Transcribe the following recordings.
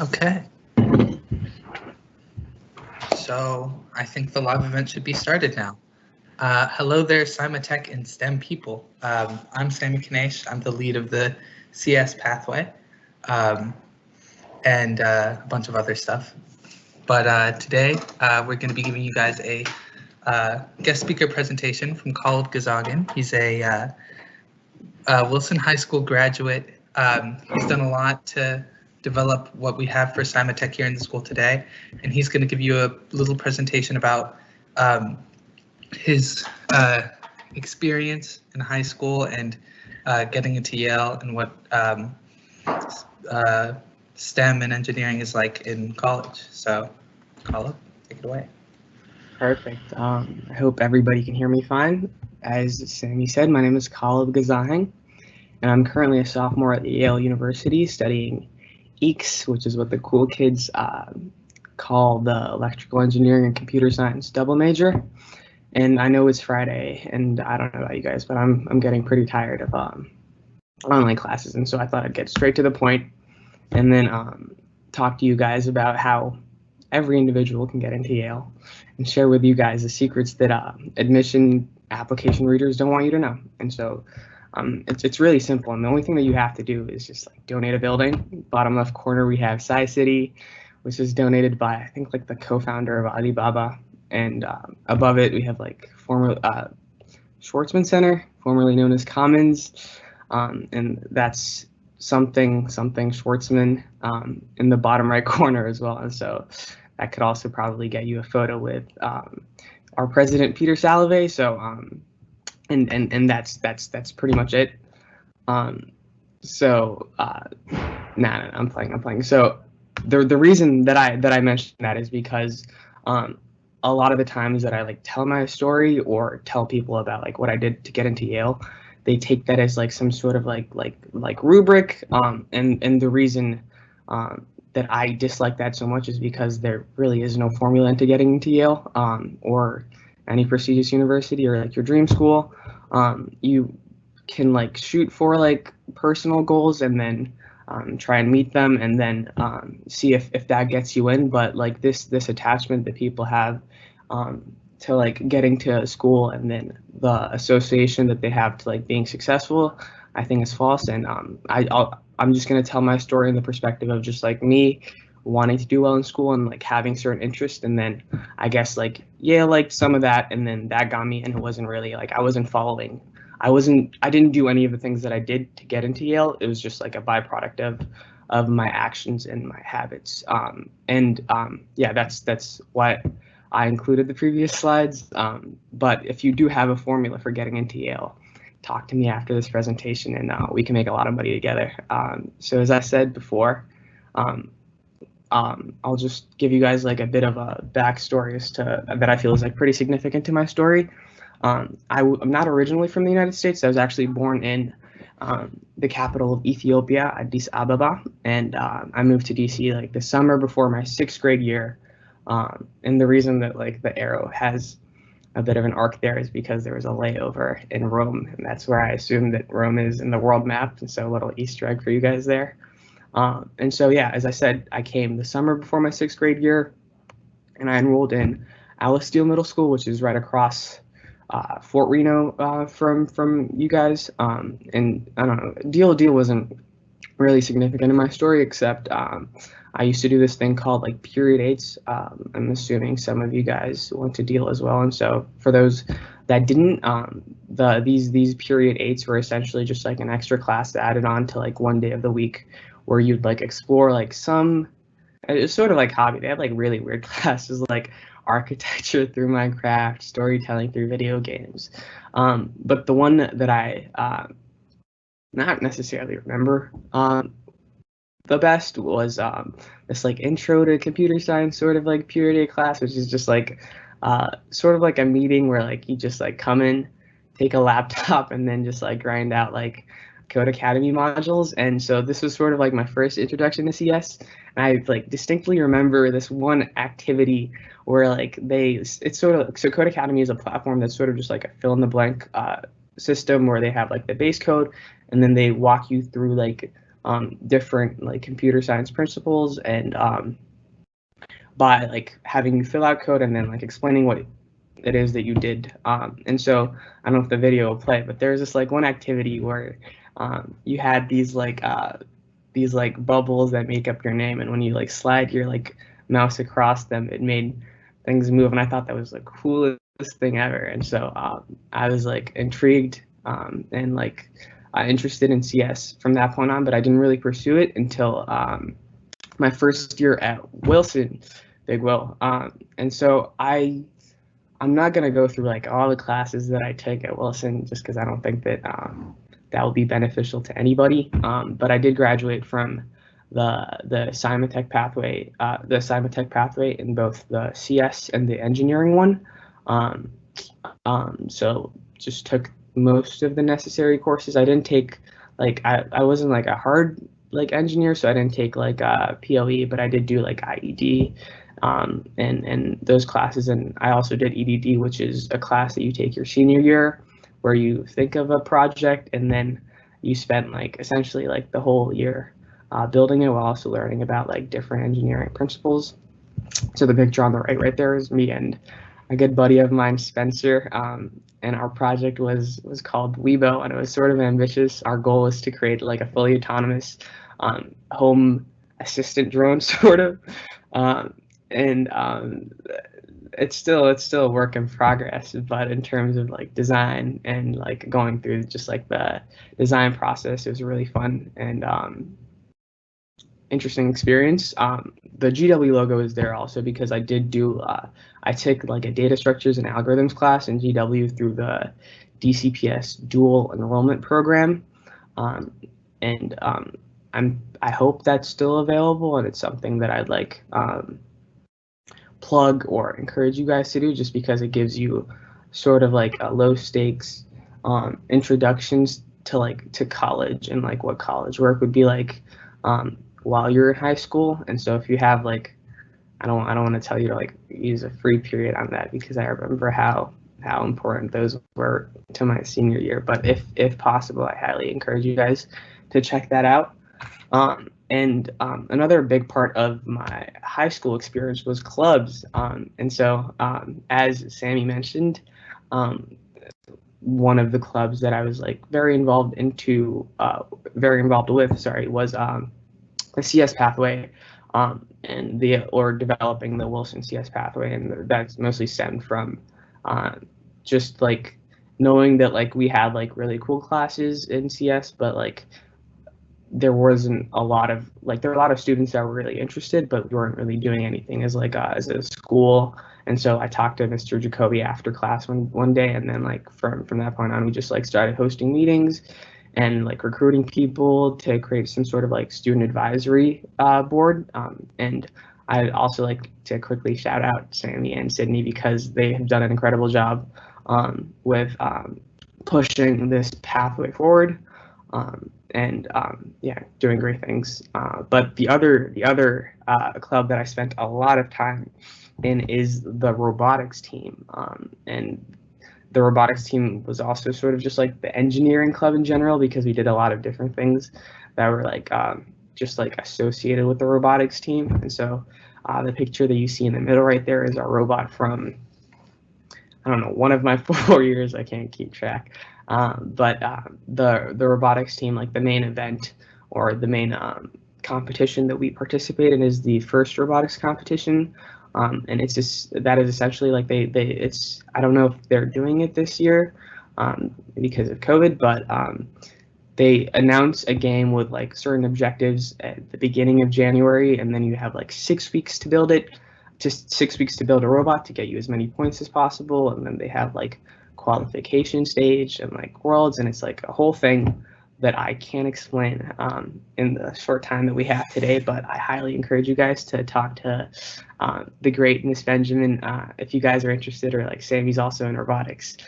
Okay. So I think the live event should be started now. Hello there, Tech and STEM people. I'm Sammy Kanesh. I'm the lead of the CS pathway um, and a bunch of other stuff. But today we're going to be giving you guys a guest speaker presentation from Kaleb Gezahegn. He's a Wilson High School graduate. He's done a lot to develop what we have for Tech here in the school today, and he's going to give you a little presentation about his experience in high school and getting into Yale and what STEM and engineering is like in college. So, Kaleb, take it away. Perfect. I hope everybody can hear me fine. As Sammy said, my name is Kaleb Gezahegn, and I'm currently a sophomore at Yale University studying EECS, which is what the cool kids call the Electrical Engineering and Computer Science double major. And I know it's Friday, and I don't know about you guys, but I'm getting pretty tired of online classes, and so I thought I'd get straight to the point and then talk to you guys about how every individual can get into Yale and share with you guys the secrets that admission application readers don't want you to know. And so it's really simple, and the only thing that you have to do is just like donate a building. Bottom left corner we have Sci City, which is donated by I think like the co-founder of Alibaba, and above it we have like former Schwartzman Center, formerly known as Commons, and that's something Schwartzman in the bottom right corner as well. And so that could also probably get you a photo with our president Peter Salovey. So and that's pretty much it. I'm playing. So the reason that I mentioned that is because a lot of the times that I like tell my story or tell people about like what I did to get into Yale, they take that as like some sort of like rubric, and the reason that I dislike that so much is because there really is no formula into getting into Yale or any prestigious university or like your dream school. You can like shoot for like personal goals and then try and meet them and then see if that gets you in. But like this attachment that people have to like getting to a school and then the association that they have to like being successful, I think is false. And I'm just gonna tell my story in the perspective of just like me wanting to do well in school and like having certain interests, and then I guess like liked some of that, and then that got me, and it wasn't really like I didn't do any of the things that I did to get into Yale. It was just like a byproduct of my actions and my habits. Yeah, that's why I included the previous slides. But if you do have a formula for getting into Yale, talk to me after this presentation, and we can make a lot of money together. So as I said before, I'll just give you guys like a bit of a backstory as to that I feel is like pretty significant to my story. I'm not originally from the United States. I was actually born in the capital of Ethiopia, Addis Ababa, and I moved to DC like the summer before my 6th grade year. And the reason that like the arrow has a bit of an arc there is because there was a layover in Rome, and that's where I assume that Rome is in the world map, and so a little Easter egg for you guys there. And so yeah, as I said, I came the summer before my 6th grade year, and I enrolled in Alice Steele Middle School, which is right across Fort Reno from you guys. And I don't know, deal wasn't really significant in my story, except I used to do this thing called like period 8s. I'm assuming some of you guys went to deal as well. And so for those that didn't, these period 8s were essentially just like an extra class added on to like one day of the week, where you'd like explore like it's sort of like hobby. They had like really weird classes like architecture through Minecraft, storytelling through video games. But the one that I not necessarily remember the best was this like intro to computer science sort of like period 8 class, which is just like sort of like a meeting where like you just like come in, take a laptop, and then just like grind out like Code Academy modules. And so this was sort of like my first introduction to CS, and I like distinctly remember this one activity where like so Code Academy is a platform that's sort of just like a fill in the blank system where they have like the base code, and then they walk you through like different like computer science principles, and by like having you fill out code and then like explaining what it is that you did. And so I don't know if the video will play, but there's this like one activity where you had these like bubbles that make up your name, and when you like slide your like mouse across them, it made things move, and I thought that was the coolest thing ever. And so I was like intrigued and like interested in CS from that point on, but I didn't really pursue it until my first year at Wilson, Big Will. And so I'm not gonna go through like all the classes that I take at Wilson, just because I don't think that that will be beneficial to anybody. But I did graduate from the Simatech pathway in both the CS and the engineering one. So just took most of the necessary courses. I didn't take like I wasn't like a hard like engineer, so I didn't take like PLE, but I did do like IED and those classes, and I also did EDD, which is a class that you take your senior year, where you think of a project and then you spend like essentially like the whole year building it while also learning about like different engineering principles. So the picture on the right there is me and a good buddy of mine, Spencer, and our project was called Weibo, and it was sort of ambitious. Our goal was to create like a fully autonomous home assistant drone, sort of, and it's still a work in progress. But in terms of like design and like going through just like the design process, it was really fun and interesting experience. The GW logo is there also because I did do I took like a data structures and algorithms class in GW through the DCPS dual enrollment program, and I hope that's still available, and it's something that I'd like plug or encourage you guys to do, just because it gives you sort of like a low stakes introductions to college and like what college work would be like while you're in high school. And so if you have like, I don't want to tell you to like use a free period on that, because I remember how important those were to my senior year. But if possible, I highly encourage you guys to check that out. And another big part of my high school experience was clubs. And so as Sammy mentioned, one of the clubs that I was like very involved with, was the CS pathway, and developing the Wilson CS pathway, and that's mostly stemmed from just like knowing that like we had like really cool classes in CS, but like there wasn't a lot of like there were a lot of students that were really interested, but we weren't really doing anything as like as a school. And so I talked to Mr. Jacoby after class one day, and then like from that point on, we just like started hosting meetings and like recruiting people to create some sort of like student advisory board. And I'd also like to quickly shout out Sammy and Sydney, because they have done an incredible job with pushing this pathway forward. Yeah, doing great things. But the other club that I spent a lot of time in is the robotics team. And the robotics team was also sort of just like the engineering club in general, because we did a lot of different things that were like just like associated with the robotics team. And so the picture that you see in the middle right there is our robot from, I don't know, one of my 4 years. I can't keep track. But the robotics team, like the main event or the main competition that we participate in, is the first robotics competition. And it's just, that is essentially like it's, I don't know if they're doing it this year because of COVID, but they announce a game with like certain objectives at the beginning of January, and then you have like 6 weeks to build it, just 6 weeks to build a robot to get you as many points as possible. And then they have like qualification stage and like worlds, and it's like a whole thing that I can't explain in the short time that we have today. But I highly encourage you guys to talk to the great Miss Benjamin if you guys are interested, or like Sammy's also in robotics.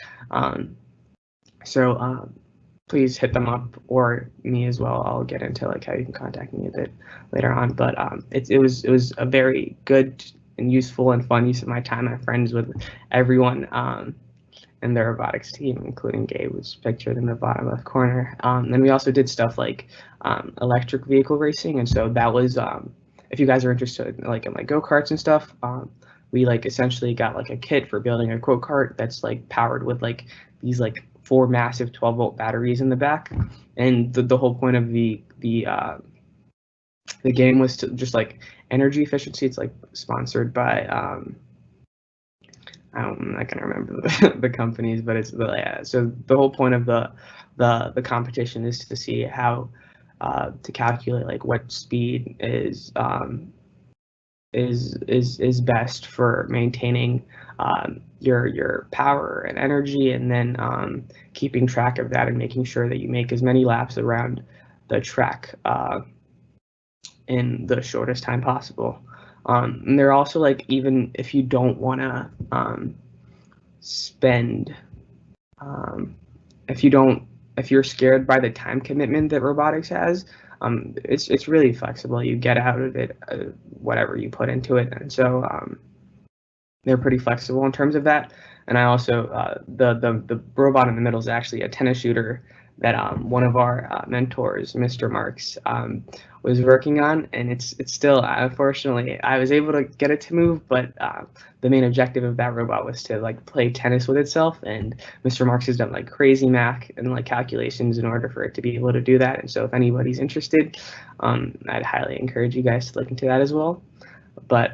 So please hit them up, or me as well. I'll get into like how you can contact me a bit later on. But it was a very good and useful and fun use of my time. I'm friends with everyone and the robotics team, including Gabe, was pictured in the bottom left corner. And we also did stuff like electric vehicle racing, and so that was if you guys are interested in like go-karts and stuff, we like essentially got like a kit for building a go-kart that's like powered with like these like 4 massive 12-volt batteries in the back, and the whole point of the game was to just like energy efficiency. It's like sponsored by I'm not gonna remember the companies, but it's so the whole point of the competition is to see how to calculate like what speed is best for maintaining your power and energy, and then keeping track of that and making sure that you make as many laps around the track in the shortest time possible. And they're also like, even if you don't want to spend, if you're scared by the time commitment that robotics has, it's really flexible. You get out of it whatever you put into it, and so they're pretty flexible in terms of that. And I also the robot in the middle is actually a tennis shooter that one of our mentors, Mr. Marks, was working on, and it's still, unfortunately, I was able to get it to move, but the main objective of that robot was to like play tennis with itself, and Mr. Marks has done like crazy math and like calculations in order for it to be able to do that. And so if anybody's interested, I'd highly encourage you guys to look into that as well. But